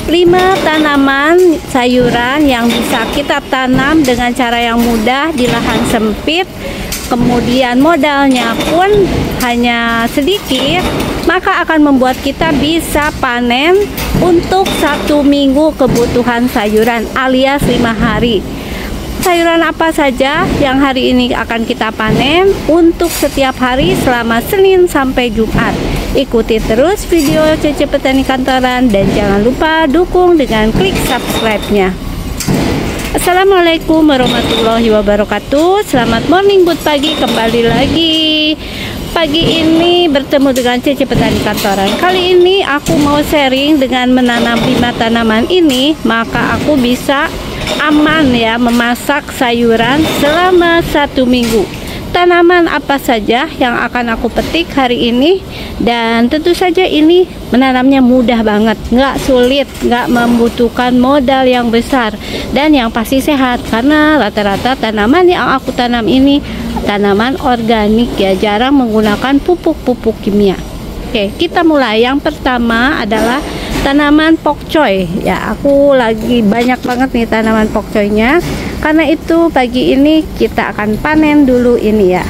5 tanaman sayuran yang bisa kita tanam dengan cara yang mudah di lahan sempit, kemudian modalnya pun hanya sedikit, maka akan membuat kita bisa panen untuk 1 minggu kebutuhan sayuran alias 5 hari. Sayuran apa saja yang hari ini akan kita panen untuk setiap hari selama Senin sampai Jumat. Ikuti terus video Cece Petani Kantoran dan jangan lupa dukung dengan klik subscribe-nya. Assalamualaikum warahmatullahi wabarakatuh. Selamat morning, good pagi, kembali lagi. Pagi ini bertemu dengan Cece Petani Kantoran. Kali ini aku mau sharing dengan menanam 5 tanaman ini, maka aku bisa aman ya memasak sayuran selama 1 minggu. Tanaman apa saja yang akan aku petik hari ini, dan tentu saja ini menanamnya mudah banget, nggak sulit, nggak membutuhkan modal yang besar, dan yang pasti sehat karena rata-rata tanaman yang aku tanam ini tanaman organik ya, jarang menggunakan pupuk-pupuk kimia. Oke, kita mulai. Yang pertama adalah tanaman pokcoy ya. Aku lagi banyak banget nih tanaman pokcoynya. Karena itu pagi ini kita akan panen dulu ini ya.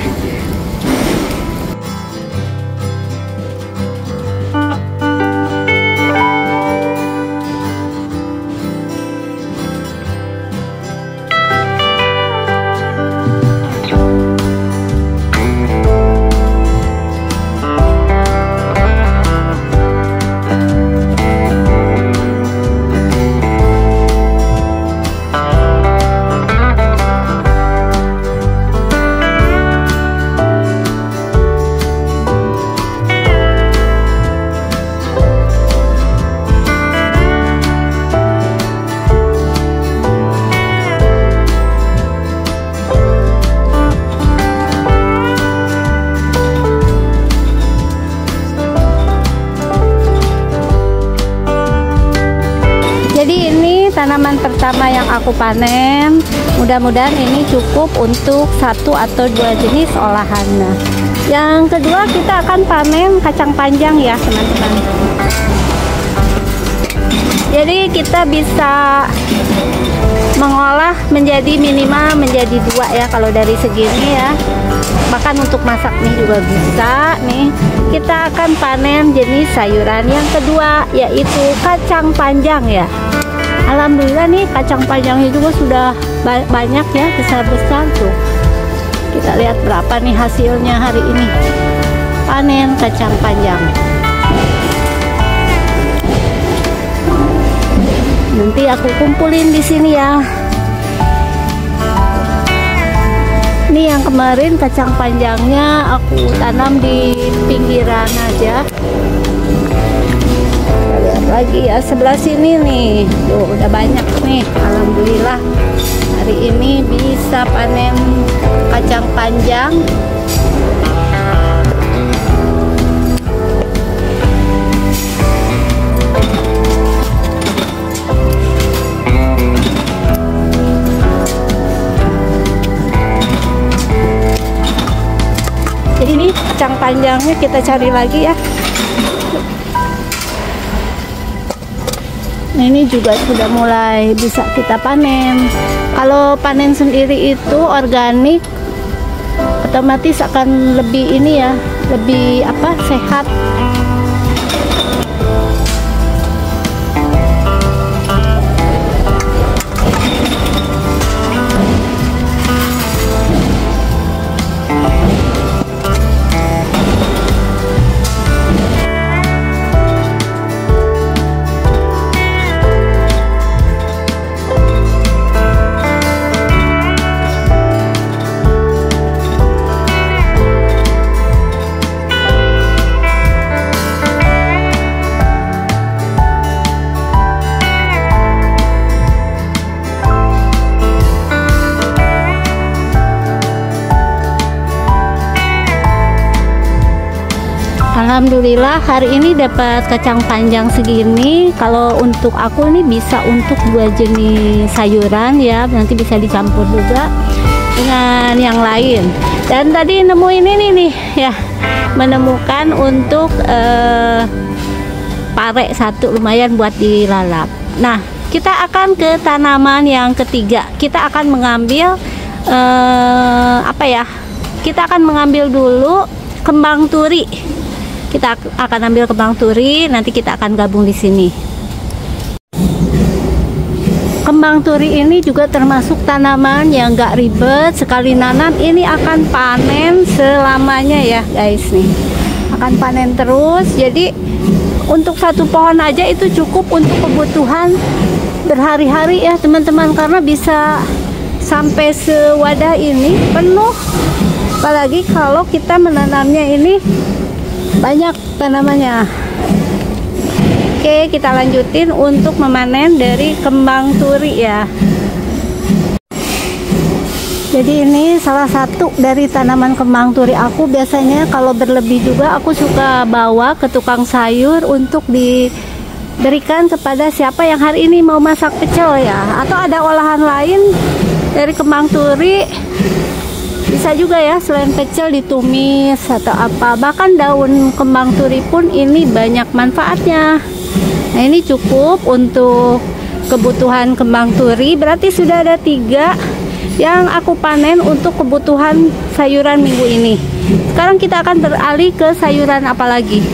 Jadi ini tanaman pertama yang aku panen. Mudah-mudahan ini cukup untuk 1 atau 2 jenis olahan. Nah, yang kedua kita akan panen kacang panjang ya teman-teman. Jadi kita bisa mengolah menjadi minimal menjadi 2 ya kalau dari segini ya. Bahkan untuk masak nih juga bisa nih. Kita akan panen jenis sayuran yang kedua, yaitu kacang panjang ya. Alhamdulillah nih kacang panjangnya juga sudah banyak ya, besar-besar tuh. Kita lihat berapa nih hasilnya hari ini. Panen kacang panjang. Nanti aku kumpulin di sini ya. Ini yang kemarin kacang panjangnya aku tanam di pinggiran aja. Kita lihat lagi ya sebelah sini nih. Tuh udah banyak nih. Alhamdulillah hari ini bisa panen kacang panjang. Jadi ini kacang panjangnya kita cari lagi ya. Nah, ini juga sudah mulai bisa kita panen. Kalau panen sendiri itu organik, otomatis akan lebih ini ya, lebih apa, sehat. Alhamdulillah hari ini dapat kacang panjang segini. Kalau untuk aku ini bisa untuk 2 jenis sayuran ya, nanti bisa dicampur juga dengan yang lain. Dan tadi nemuin ini nih ya, menemukan untuk pare 1 lumayan buat dilalap. Nah, kita akan ke tanaman yang ketiga. Kita akan mengambil apa ya? Kita akan mengambil dulu kembang turi. Kita akan ambil kembang turi, nanti kita akan gabung di sini. Kembang turi ini juga termasuk tanaman yang gak ribet, sekali nanam ini akan panen selamanya ya guys nih. Akan panen terus, jadi untuk satu pohon aja itu cukup untuk kebutuhan berhari-hari ya teman-teman, karena bisa sampai sewadah ini penuh. Apalagi kalau kita menanamnya ini banyak tanamannya. Oke, kita lanjutin untuk memanen dari kembang turi ya. Jadi ini salah satu dari tanaman kembang turi aku. Biasanya kalau berlebih juga aku suka bawa ke tukang sayur untuk diberikan kepada siapa yang hari ini mau masak pecel ya. Atau ada olahan lain dari kembang turi, bisa juga ya, selain pecel ditumis atau apa. Bahkan daun kembang turi pun ini banyak manfaatnya. Nah, ini cukup untuk kebutuhan kembang turi. Berarti sudah ada 3 yang aku panen untuk kebutuhan sayuran minggu ini. Sekarang kita akan beralih ke sayuran apa lagi?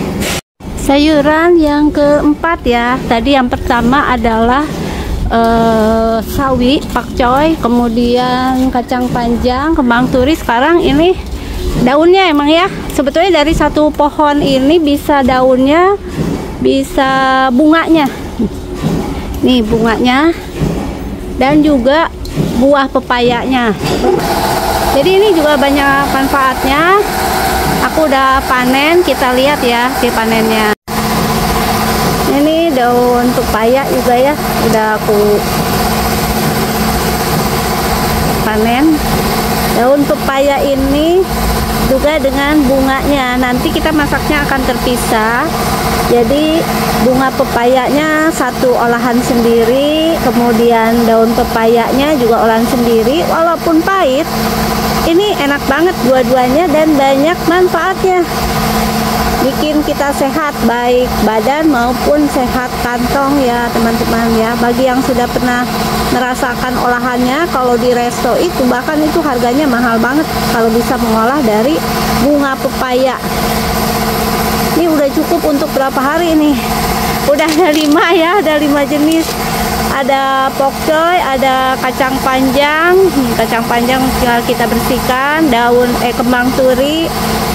Sayuran yang keempat ya. Tadi yang pertama adalah sawi, pakcoy, kemudian kacang panjang, kembang turi. Sekarang ini daunnya emang ya. Sebetulnya dari satu pohon ini bisa daunnya, bisa bunganya. Nih bunganya, dan juga buah pepayanya. Jadi ini juga banyak manfaatnya. Aku udah panen, kita lihat ya di panennya. Ini daun pepaya juga ya, udah aku panen. Daun pepaya ini juga dengan bunganya, nanti kita masaknya akan terpisah. Jadi bunga pepayanya satu olahan sendiri, kemudian daun pepayanya juga olahan sendiri. Walaupun pahit, ini enak banget dua-duanya dan banyak manfaatnya. Bikin kita sehat, baik badan maupun sehat kantong ya teman-teman ya. Bagi yang sudah pernah merasakan olahannya, kalau di resto itu bahkan itu harganya mahal banget kalau bisa mengolah dari bunga pepaya. Ini udah cukup untuk berapa hari ini? Udah ada 5 ya, ada 5 jenis. Ada pokcoy, ada kacang panjang. Kacang panjang tinggal kita bersihkan. Daun kembang turi,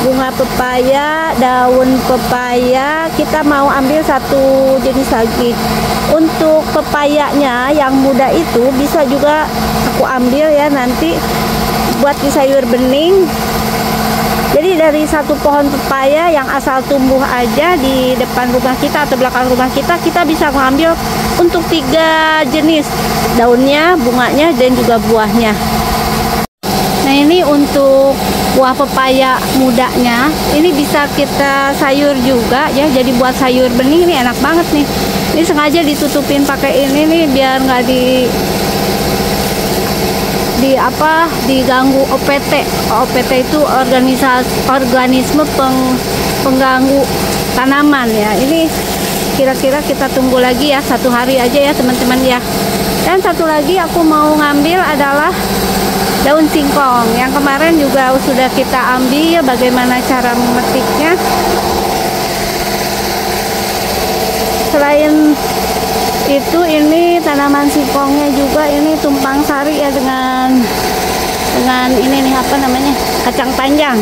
bunga pepaya, daun pepaya. Kita mau ambil satu jenis lagi. Untuk pepayanya yang muda itu bisa juga aku ambil ya nanti buat di sayur bening. Jadi dari satu pohon pepaya yang asal tumbuh aja di depan rumah kita atau belakang rumah kita, kita bisa mengambil untuk 3 jenis, daunnya, bunganya, dan juga buahnya. Nah ini untuk buah pepaya mudanya, ini bisa kita sayur juga ya, jadi buat sayur bening ini enak banget nih. Ini sengaja ditutupin pakai ini nih biar nggak diganggu OPT. OPT itu organisme pengganggu tanaman ya. Ini kira-kira kita tunggu lagi ya, 1 hari aja ya teman-teman ya. Dan satu lagi aku mau ngambil adalah daun singkong yang kemarin juga sudah kita ambil bagaimana cara memetiknya. Selain itu ini tanaman singkongnya juga ini tumpang sari ya dengan ini nih apa namanya, kacang panjang.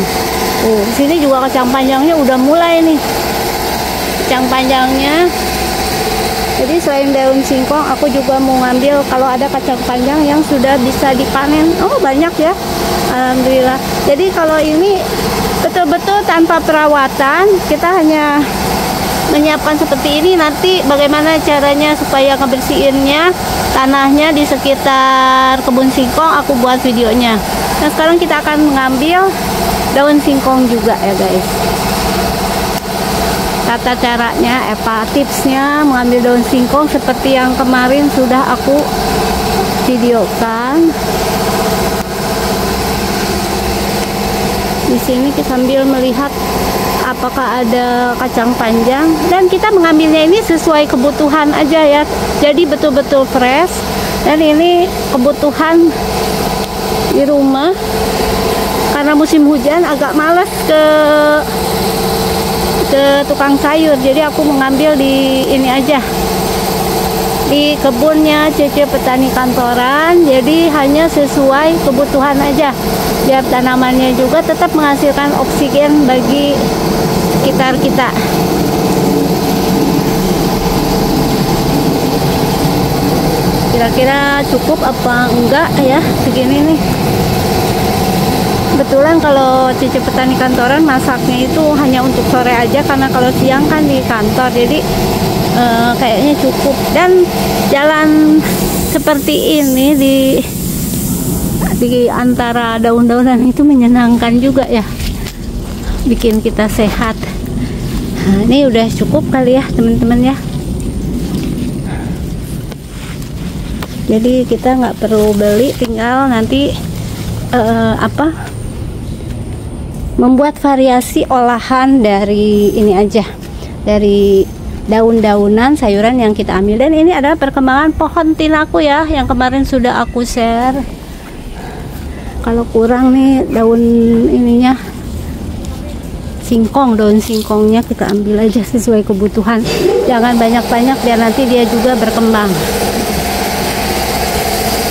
Di sini juga kacang panjangnya udah mulai nih, kacang panjangnya. Jadi selain daun singkong aku juga mau ngambil kalau ada kacang panjang yang sudah bisa dipanen. Oh banyak ya, alhamdulillah. Jadi kalau ini betul-betul tanpa perawatan, kita hanya menyiapkan seperti ini. Nanti bagaimana caranya supaya ngebersihinnya tanahnya di sekitar kebun singkong aku buat videonya. Nah sekarang kita akan mengambil daun singkong juga ya guys. Tata caranya, tipsnya mengambil daun singkong seperti yang kemarin sudah aku videokan. Di sini kita sambil melihat apakah ada kacang panjang, dan kita mengambilnya ini sesuai kebutuhan aja ya, jadi betul-betul fresh. Dan ini kebutuhan di rumah, karena musim hujan agak males ke tukang sayur, jadi aku mengambil di ini aja, di kebunnya Cece Petani Kantoran. Jadi hanya sesuai kebutuhan aja, biar tanamannya juga tetap menghasilkan oksigen bagi sekitar kita. Kira-kira cukup apa enggak ya segini nih. Kebetulan kalau Cece Petani Kantoran masaknya itu hanya untuk sore aja, karena kalau siang kan di kantor, jadi kayaknya cukup. Dan jalan seperti ini di antara daun-daunan itu menyenangkan juga ya, bikin kita sehat. Nah, ini udah cukup kali ya teman-teman ya. Jadi kita nggak perlu beli, tinggal nanti membuat variasi olahan dari ini aja, dari daun-daunan sayuran yang kita ambil. Dan ini adalah perkembangan pohon tinaku ya, yang kemarin sudah aku share. Kalau kurang nih daun ininya, singkong, daun singkongnya kita ambil aja sesuai kebutuhan, jangan banyak-banyak biar nanti dia juga berkembang.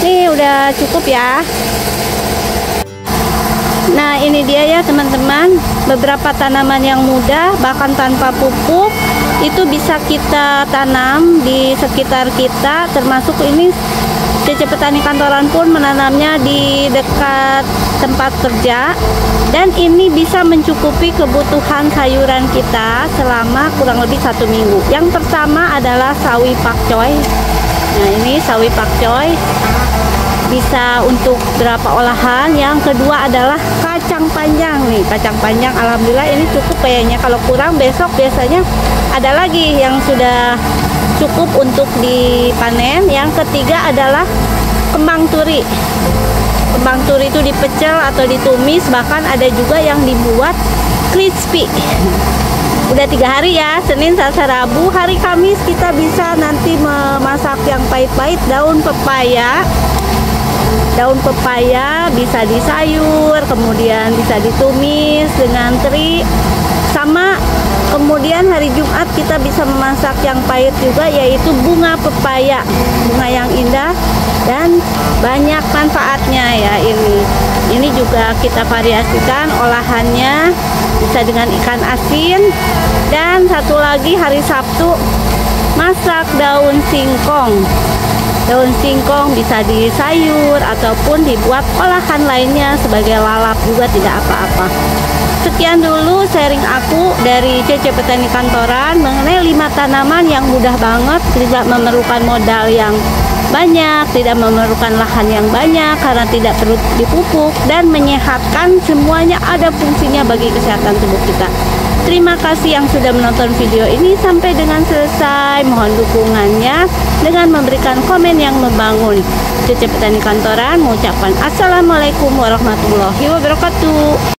Nih udah cukup ya. Nah ini dia ya teman-teman, beberapa tanaman yang mudah bahkan tanpa pupuk itu bisa kita tanam di sekitar kita, termasuk ini Cece Petani Kantoran pun menanamnya di dekat tempat kerja, dan ini bisa mencukupi kebutuhan sayuran kita selama kurang lebih 1 minggu. Yang pertama adalah sawi pakcoy. Nah ini sawi pakcoy bisa untuk berapa olahan. Yang kedua adalah kacang panjang nih, kacang panjang alhamdulillah ini cukup kayaknya. Kalau kurang besok biasanya ada lagi yang sudah cukup untuk dipanen. Yang ketiga adalah kembang turi. Kembang turi itu dipecel atau ditumis, bahkan ada juga yang dibuat crispy. Udah 3 hari ya, Senin, Selasa, Rabu. Hari Kamis kita bisa nanti memasak yang pahit-pahit, daun pepaya. Daun pepaya bisa disayur, kemudian bisa ditumis dengan teri. Sama kemudian hari Jumat kita bisa memasak yang pahit juga, yaitu bunga pepaya. Bunga yang indah dan banyak manfaatnya ya ini. Ini juga kita variasikan olahannya, bisa dengan ikan asin. Dan satu lagi hari Sabtu masak daun singkong. Daun singkong bisa disayur ataupun dibuat olahan lainnya sebagai lalap juga, tidak apa-apa. Sekian dulu sharing aku dari Cece Petani Kantoran mengenai 5 tanaman yang mudah banget, tidak memerlukan modal yang banyak, tidak memerlukan lahan yang banyak karena tidak perlu dipupuk, dan menyehatkan. Semuanya ada fungsinya bagi kesehatan tubuh kita. Terima kasih yang sudah menonton video ini sampai dengan selesai. Mohon dukungannya dengan memberikan komen yang membangun. Cece Petani Kantoran mengucapkan Assalamualaikum warahmatullahi wabarakatuh.